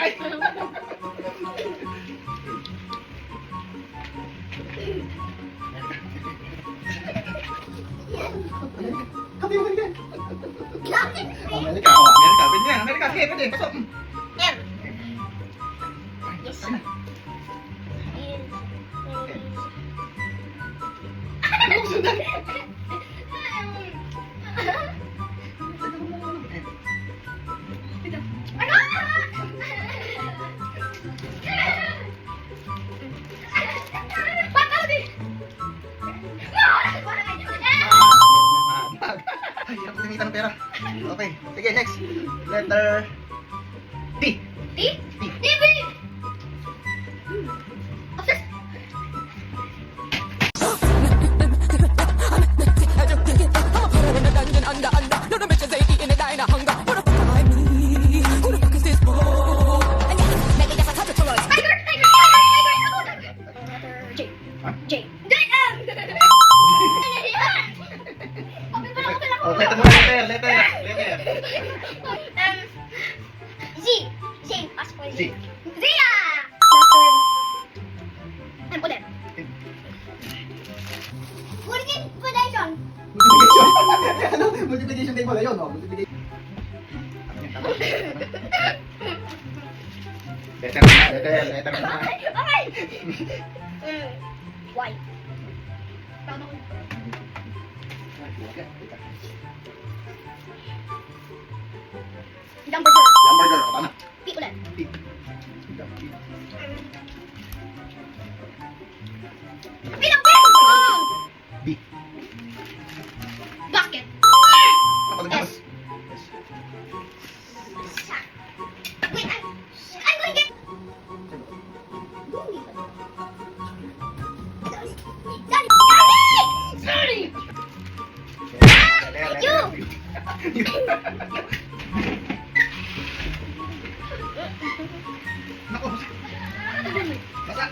Ay! Kapi, Amerika. Amerika, oh, Amerika. Pwede yan, Amerika. Sige, pwede. Pasok. M. Yes. Ano? Ay, hirap limitan ng pera. Okay, sige, next. Letter D. D? D, B. Obsessed. J. Huh? J. Oh, letter. Z. Z. Ask for Z. Z. Zia! Letter M ulit. Multiplication. Multiplication. Ano? Multiplication table. Ayun, oh. Multiplication. Letter. Okay. Y. Hamburger. Hamburger. O, tama. P ulit. P. B. Basket. Napagdamas. Wait, I'm going to get. Sorry. Naku. Basa.